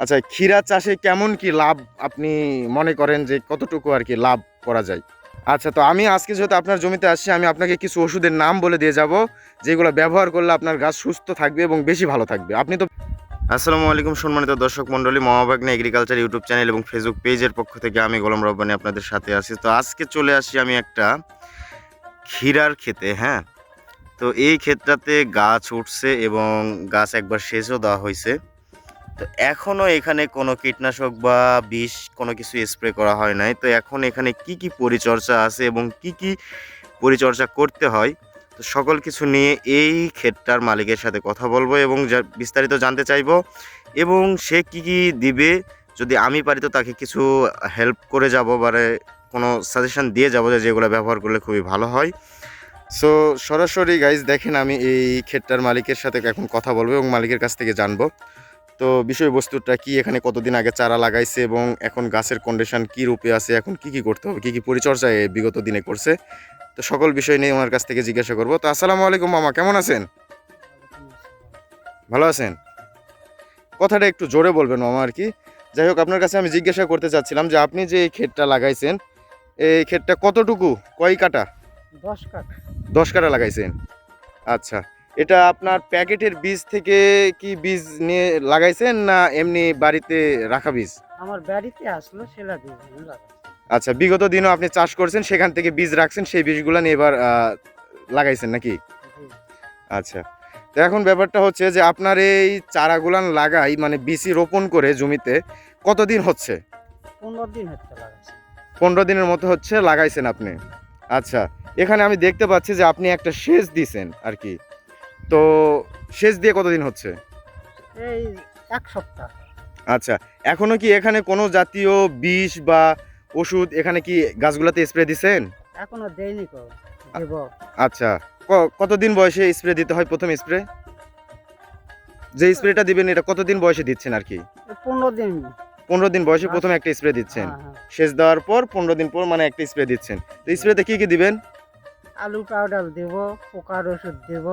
আচ্ছা, ক্ষীরা চাষে কেমন কি লাভ আপনি মনে করেন যে কতটুকু আর কি লাভ করা যায়? আচ্ছা, তো আমি আজকে যেহেতু আপনার জমিতে আসছি, আমি আপনাকে কিছু ওষুধের নাম বলে দিয়ে যাব, যেগুলো ব্যবহার করলে আপনার গাছ সুস্থ থাকবে এবং বেশি ভালো থাকবে। আপনি তো আসসালামু আলাইকুম সম্মানিত দর্শক মণ্ডলী, মহাভাগ্নে এগ্রিকালচার ইউটিউব চ্যানেল এবং ফেসবুক পেজের পক্ষ থেকে আমি গোলাম রব্বানী আপনাদের সাথে আছি। তো আজকে চলে আসি আমি একটা ক্ষীরার ক্ষেতে, হ্যাঁ। তো এই ক্ষেতটাতে গাছ উঠছে এবং গাছ একবার সেচও দেওয়া হয়েছে। তো এখনও এখানে কোনো কীটনাশক বা বিষ কোনো কিছু স্প্রে করা হয় নাই। তো এখন এখানে কি কি পরিচর্যা আছে এবং কি কি পরিচর্যা করতে হয়, তো সকল কিছু নিয়ে এই ক্ষেতটার মালিকের সাথে কথা বলবো এবং বিস্তারিত জানতে চাইবো এবং সে কি কি দিবে, যদি আমি পারি তো তাকে কিছু হেল্প করে যাব, মানে কোনো সাজেশন দিয়ে যাব যে যেগুলো ব্যবহার করলে খুবই ভালো হয়। সো সরাসরি গাইজ দেখেন, আমি এই ক্ষেতটার মালিকের সাথে এখন কথা বলবো এবং মালিকের কাছ থেকে জানবো তো বিষয়বস্তুটা কি, এখানে কতদিন আগে চারা লাগাইছে এবং এখন গাছের কন্ডিশন কি রূপে আছে, এখন কি কি করতে হবে, কি কি পরিচর্যা বিগত দিনে করছে। তো সকল বিষয় নিয়ে ওনার কাছ থেকে জিজ্ঞাসা করবো। তো আসসালামু আলাইকুম মামা, কেমন আছেন? ভালো আছেন? কথাটা একটু জোরে বলবেন মামা আর কি। যাই হোক, আপনার কাছে আমি জিজ্ঞাসা করতে চাচ্ছিলাম যে আপনি যে এই ক্ষেতটা লাগাইছেন, এই ক্ষেতটা কতটুকু, কয় কাটা? 10 কাঠ। 10 কাটা লাগাইছেন। আচ্ছা, এটা আপনার প্যাকেটের বীজ থেকে কি বীজ নিয়ে লাগাইছেন না এমনি বাড়িতে রাখা বীজ? আমার বাড়িতে আসলো সেটা দিয়ে আমি লাগাচ্ছি। আচ্ছা, বিগত দিনও আপনি চাষ করছেন, সেখান থেকে বীজ রাখছেন, সেই বীজগুলো নিয়ে এবার লাগাইছেন নাকি? জি। আচ্ছা, তো এখন ব্যাপারটা হচ্ছে যে আপনার এই চারাগুলান লাগাই মানে বীজই রোপণ করে জমিতে কতদিন হচ্ছে? 15 দিন হচ্ছে লাগাচ্ছি। 15 দিনের মতো হচ্ছে লাগাইছেন আপনি। আচ্ছা, এখানে আমি দেখতে পাচ্ছি যে আপনি একটা সেচ দিছেন আর কি। তো সেচ দিয়ে কতদিন হচ্ছে? এই 1 সপ্তাহ। আচ্ছা, এখনো কি এখানে কোনো জাতীয় বিষ বা ওষুধ এখানে কি গাছগুলাতে স্প্রে দিছেন? এখনো দেয়নি কো, দেব। আচ্ছা, কতদিন বয়সে স্প্রে দিতে হয় প্রথম স্প্রে? যে স্প্রেটা দিবেন এটা কতদিন বয়সে দিচ্ছেন আর কি? 15 দিন। 15 দিন বয়সে আচ্ছা। প্রথমে একটা স্প্রে দিচ্ছেন। হ্যাঁ, হ্যাঁ। সেচ দেওয়ার পর 15 দিন পর মানে একটা স্প্রে দিচ্ছেন। তো স্প্রেতে কি কি দিবেন? আলু পাউডার দেব, পোকার ওষুধ দেব।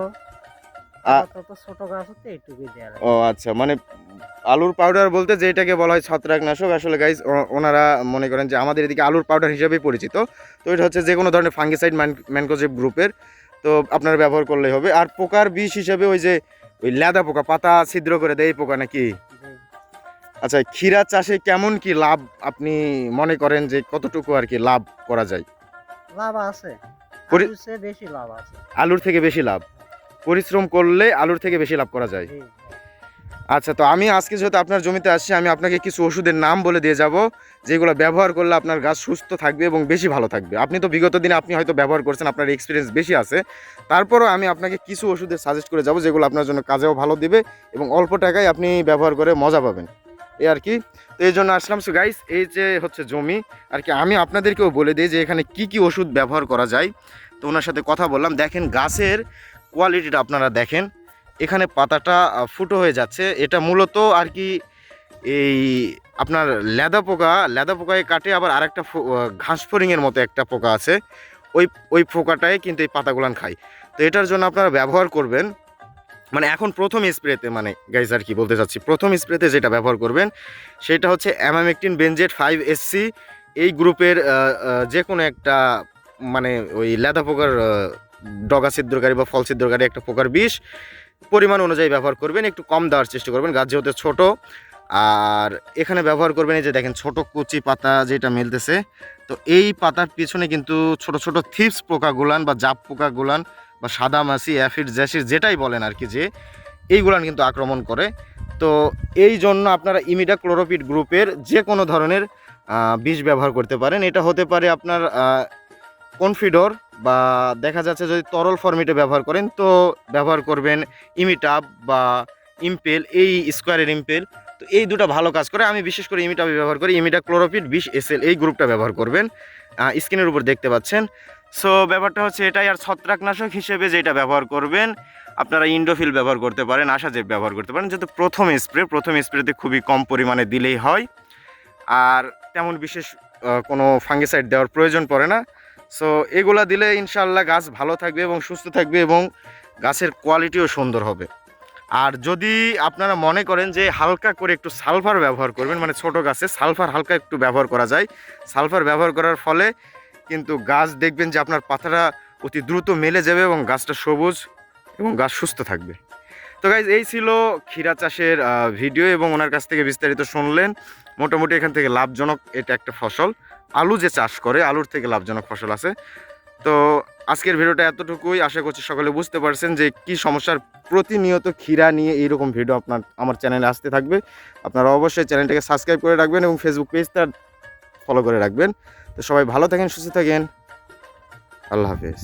আ আপাতত ছোট গাছ হচ্ছে এইটুকুই দেওয়া ও লাগবে। আচ্ছা, মানে আলুর পাউডার বলতে যেটাকে বলা হয় ছত্রাকনাশক, আসলে গাইজ ওনারা মনে করেন যে আমাদের এদিকে আলুর পাউডার হিসেবেই পরিচিত। তো এটা হচ্ছে যে কোনো ধরনের ফাঙ্গিসাইড ম্যানকোজেব গ্রুপের, তো আপনারা ব্যবহার করলেই হবে। আর পোকার বিষ হিসেবে ওই যে ওই লেদা পোকা, পাতা ছিদ্র করে দেয় এই পোকা নাকি? জি। আচ্ছা, ক্ষীরা চাষে কেমন কি লাভ আপনি মনে করেন যে কতটুকু আর কি লাভ করা যায়? লাভ আছে। পরি আলুর চেয়ে বেশি লাভ আছে। আলুর থেকে বেশি লাভ, পরিশ্রম করলে আলুর থেকে বেশি লাভ করা যায়। জি। আচ্ছা, তো আমি আজকে যেহেতু আপনার জমিতে আসছি, আমি আপনাকে কিছু ওষুধের নাম বলে দিয়ে যাব, যেগুলো ব্যবহার করলে আপনার গাছ সুস্থ থাকবে এবং বেশি ভালো থাকবে। আপনি তো বিগত দিনে আপনি হয়তো ব্যবহার করছেন, আপনার এক্সপিরিয়েন্স বেশি আছে। তারপরও আমি আপনাকে কিছু ওষুধের সাজেস্ট করে যাব, যেগুলো আপনার জন্য কাজেও ভালো দিবে এবং অল্প টাকায় আপনি ব্যবহার করে মজা পাবেন, এই আর কি। তো এই জন্য আসলাম। সো গাইস, এই যে হচ্ছে জমি আর কি, আমি আপনাদেরকেও বলে দিই যে এখানে কি কি ওষুধ ব্যবহার করা যায়। তো ওনার সাথে কথা বললাম, দেখেন গাছের কোয়ালিটিটা আপনারা দেখেন, এখানে পাতাটা ফুটো হয়ে যাচ্ছে। এটা মূলত আর কি এই আপনার লেদা পোকায় কাটে, আবার আরেকটা ঘাস ফড়িংয়ের মতো একটা পোকা আছে, ওই ওই পোকাটাই কিন্তু এই পাতাগুলান খায়। তো এটার জন্য আপনারা ব্যবহার করবেন, মানে এখন প্রথম স্প্রেতে, মানে গাইজ আর কি বলতে চাচ্ছি, প্রথম স্প্রেতে যেটা ব্যবহার করবেন সেটা হচ্ছে অ্যামামেকটিন বেনজেট 5SC, এই গ্রুপের যে কোনো একটা, মানে ওই লেদা পোকার ডগা ছিদ্রকারী বা ফল ছিদ্রকারী একটা পোকার বিষ পরিমাণ অনুযায়ী ব্যবহার করবেন, একটু কম দেওয়ার চেষ্টা করবেন, গাছ যেহেতু ছোট। আর এখানে ব্যবহার করবেন এই যে দেখেন ছোট কুচি পাতা যেটা মেলতেছে, তো এই পাতার পিছনে কিন্তু ছোট ছোট থিপস পোকাগুলান বা জাপ পোকাগুলান বা সাদা মাছি, অ্যাফিড জ্যাসিড যেটাই বলেন আর কি, যে এইগুলান কিন্তু আক্রমণ করে। তো এই জন্য আপনারা ইমিডাক্লোরোপিড গ্রুপের যে কোনো ধরনের বিষ ব্যবহার করতে পারেন। এটা হতে পারে আপনার কনফিডর, বা দেখা যাচ্ছে যদি তরল ফর্মেটে ব্যবহার করেন তো ব্যবহার করবেন ইমিটাব বা ইম্পেল, এই স্কোয়ারের ইম্পেল। তো এই দুটো ভালো কাজ করে, আমি বিশেষ করে ইমিটাব ব্যবহার করি, ইমিডাক্লোরোপিড 20 SL এই গ্রুপটা ব্যবহার করবেন, স্ক্রিনের উপর দেখতে পাচ্ছেন। সো ব্যাপারটা হচ্ছে এটাই। আর ছত্রাকনাশক হিসেবে যেটা ব্যবহার করবেন আপনারা ইন্ডোফিল ব্যবহার করতে পারেন, আশাজেব ব্যবহার করতে পারেন, যেহেতু প্রথম স্প্রেতে খুবই কম পরিমাণে দিলেই হয়, আর তেমন বিশেষ কোনো ফাঙ্গিসাইড দেওয়ার প্রয়োজন পড়ে না। সো এগুলা দিলে ইনশাআল্লাহ গাছ ভালো থাকবে এবং সুস্থ থাকবে এবং গাছের কোয়ালিটিও সুন্দর হবে। আর যদি আপনারা মনে করেন যে হালকা করে একটু সালফার ব্যবহার করবেন, মানে ছোট গাছে সালফার হালকা একটু ব্যবহার করা যায়, সালফার ব্যবহার করার ফলে কিন্তু গাছ দেখবেন যে আপনার পাতাটা অতি দ্রুত মেলে যাবে এবং গাছটা সবুজ এবং গাছ সুস্থ থাকবে। তো গাইজ এই ছিল ক্ষীরা চাষের ভিডিও এবং ওনার কাছ থেকে বিস্তারিত শুনলেন। মোটামুটি এখান থেকে লাভজনক এটা একটা ফসল, আলু যে চাষ করে আলুর থেকে লাভজনক ফসল আছে। তো আজকের ভিডিওটা এতটুকুই, আশা করছি সকলে বুঝতে পারছেন যে কি সমস্যার। প্রতিনিয়ত ক্ষীরা নিয়ে এইরকম ভিডিও আমার চ্যানেলে আসতে থাকবে। আপনারা অবশ্যই চ্যানেলটাকে সাবস্ক্রাইব করে রাখবেন এবং ফেসবুক পেজটা ফলো করে রাখবেন। তো সবাই ভালো থাকেন, সুস্থ থাকেন, আল্লাহ হাফেজ।